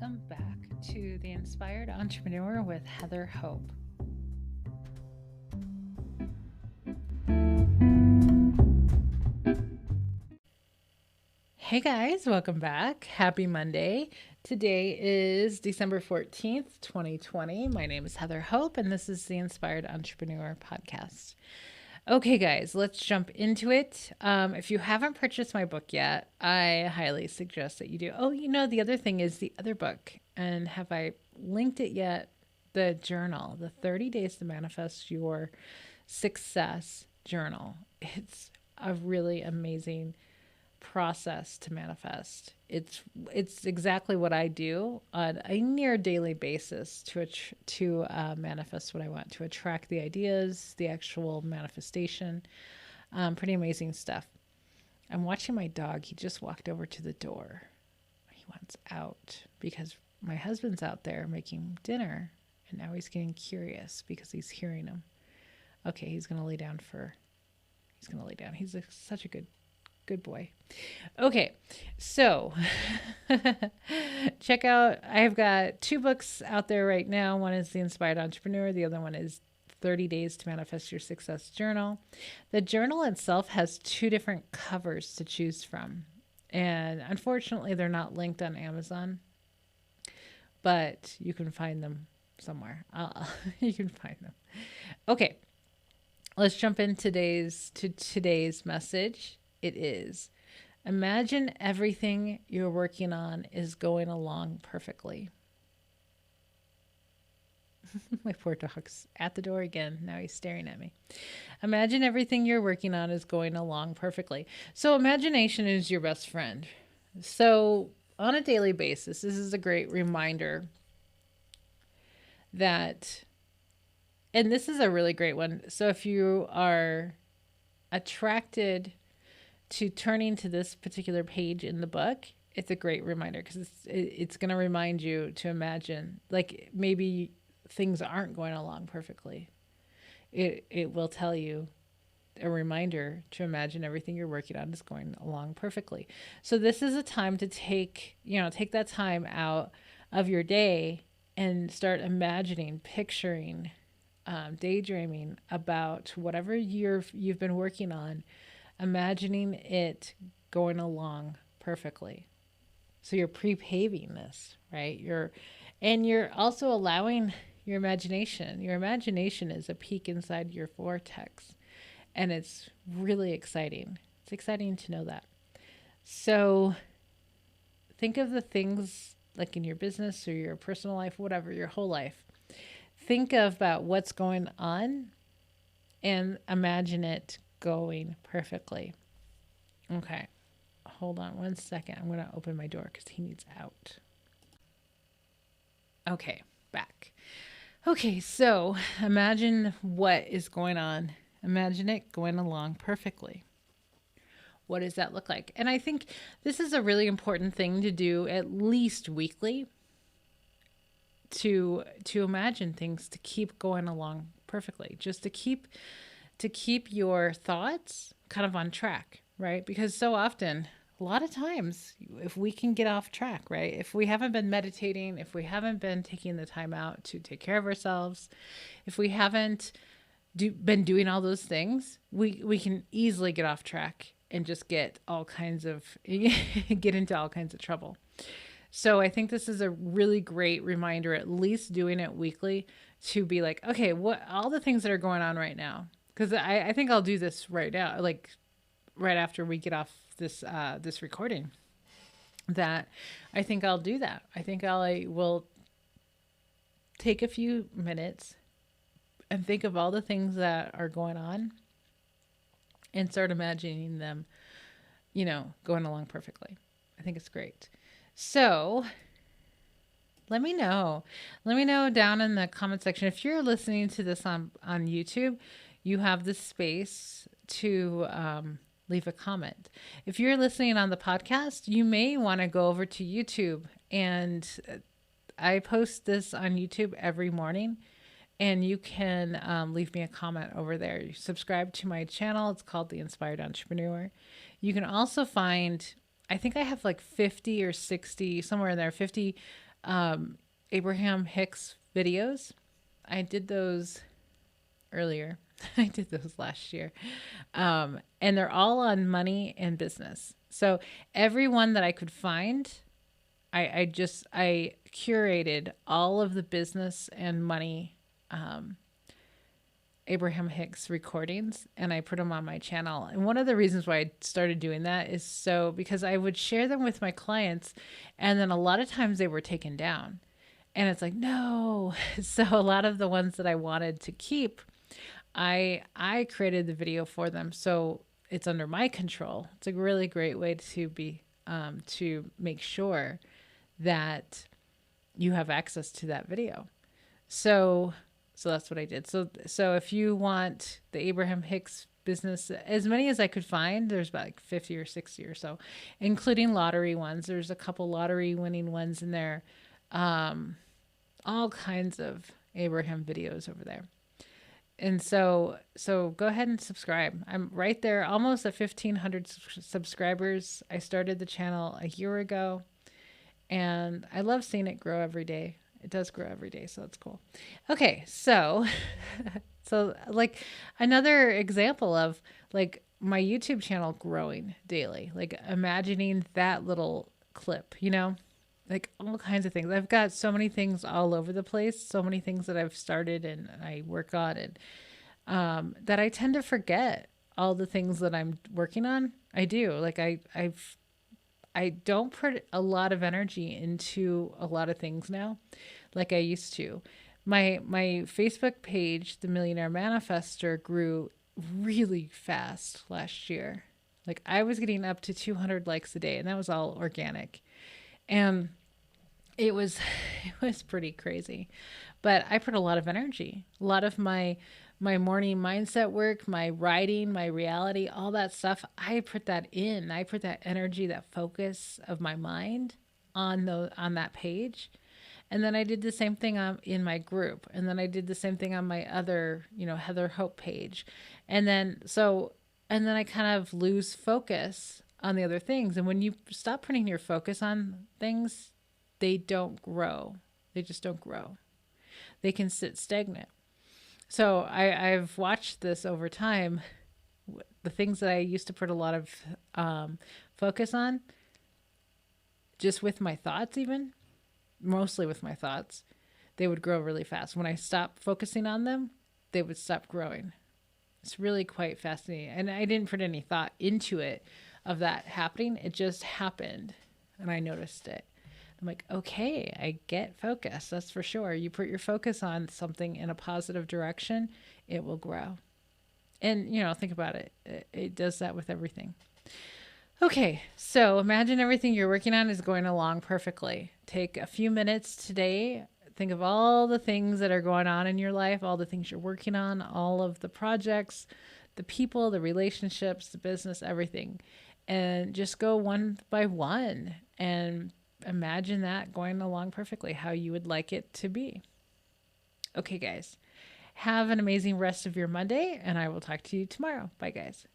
Welcome back to The Inspired Entrepreneur with Heather Hope. Hey guys, welcome back. Happy Monday. Today is December 14th, 2020. My name is Heather Hope, and this is the Inspired Entrepreneur podcast. Okay, guys, let's jump into it. If you haven't purchased my book yet, I highly suggest that you do. Oh, the other thing is the other book. And have I linked it yet? The journal, the 30 Days to Manifest Your Success journal. It's a really amazing process to manifest. It's exactly what I do on a near daily basis to manifest what I want, to attract the ideas, the actual manifestation. Pretty amazing stuff. I'm watching my dog. He just walked over to the door. He wants out because my husband's out there making dinner, and now he's getting curious because he's hearing him. Okay, he's gonna lay down. He's such a good boy. Okay, so check out, I've got two books out there right now. One is The Inspired Entrepreneur. The other one is 30 Days to Manifest Your Success journal. The journal itself has two different covers to choose from. And unfortunately, they're not linked on Amazon, but you can find them somewhere. You can find them. Okay, let's jump in today's message. It is, imagine everything you're working on is going along perfectly. My poor dog's at the door again. Now he's staring at me. Imagine everything you're working on is going along perfectly. So imagination is your best friend. So on a daily basis, this is a great reminder that, and this is a really great one. So if you are attracted to turning to this particular page in the book, it's a great reminder because it's going to remind you to imagine, like, maybe things aren't going along perfectly. It will tell you, a reminder to imagine everything you're working on is going along perfectly. So this is a time to take that time out of your day and start imagining, picturing, daydreaming about whatever you've been working on, imagining it going along perfectly. So you're pre-paving this, right? You're also allowing your imagination. Your imagination is a peek inside your vortex, and it's really exciting. It's exciting to know that. So think of the things like in your business or your personal life, whatever, your whole life. Think about what's going on and imagine it going perfectly. Okay, hold on one second. I'm going to open my door because he needs out. Okay, back. Okay, so imagine what is going on. Imagine it going along perfectly. What does that look like? And I think this is a really important thing to do at least weekly, to imagine things to keep going along perfectly, just to keep your thoughts kind of on track, right? Because so often, a lot of times, if we can get off track, right? If we haven't been meditating, if we haven't been taking the time out to take care of ourselves, if we haven't been doing all those things, we can easily get off track and just get into all kinds of trouble. So I think this is a really great reminder, at least doing it weekly, to be like, okay, what all the things that are going on right now. Because I think I'll do this right now, like right after we get off this recording. That I think I'll do that. I think I will take a few minutes and think of all the things that are going on and start imagining them, going along perfectly. I think it's great. So let me know. Let me know down in the comment section. If you're listening to this on YouTube, you have the space to leave a comment. If you're listening on the podcast, you may want to go over to YouTube. And I post this on YouTube every morning. And you can leave me a comment over there. You subscribe to my channel. It's called The Inspired Entrepreneur. You can also find, I think I have like 50 or 60, somewhere in there, 50 Abraham Hicks videos. I did those earlier. I did those last year. And they're all on money and business. So every one that I could find, I curated all of the business and money Abraham Hicks recordings and I put them on my channel. And one of the reasons why I started doing that is so because I would share them with my clients and then a lot of times they were taken down. And it's like, no. So a lot of the ones that I wanted to keep, I created the video for them. So it's under my control. It's a really great way to make sure that you have access to that video. So that's what I did. So if you want the Abraham Hicks business, as many as I could find, there's about like 50 or 60 or so, including lottery ones. There's a couple lottery winning ones in there. All kinds of Abraham videos over there. And so go ahead and subscribe. I'm right there, almost at 1,500 subscribers. I started the channel a year ago, and I love seeing it grow every day. It does grow every day, so it's cool. Okay, so like another example of like my YouTube channel growing daily, like imagining that little clip, like all kinds of things. I've got so many things all over the place, so many things that I've started and I work on, and that I tend to forget all the things that I'm working on. I do. Like I don't put a lot of energy into a lot of things now like I used to. My Facebook page, The Millionaire Manifester, grew really fast last year. Like I was getting up to 200 likes a day, and that was all organic. And it was pretty crazy. But I put a lot of energy. A lot of my morning mindset work, my writing, my reality, all that stuff, I put that in. I put that energy, that focus of my mind on that page. And then I did the same thing in my group. And then I did the same thing on my other, Heather Hope page. And then I kind of lose focus on the other things. And when you stop putting your focus on things, they don't grow. They just don't grow. They can sit stagnant. So I've watched this over time. The things that I used to put a lot of focus on, just with my thoughts even, mostly with my thoughts, they would grow really fast. When I stopped focusing on them, they would stop growing. It's really quite fascinating. And I didn't put any thought into it of that happening. It just happened and I noticed it. I'm like, okay, I get focus. That's for sure. You put your focus on something in a positive direction, it will grow. And, think about it. It does that with everything. Okay, so imagine everything you're working on is going along perfectly. Take a few minutes today. Think of all the things that are going on in your life, all the things you're working on, all of the projects, the people, the relationships, the business, everything. And just go one by one and imagine that going along perfectly, how you would like it to be. Okay, guys, have an amazing rest of your Monday, and I will talk to you tomorrow. Bye, guys.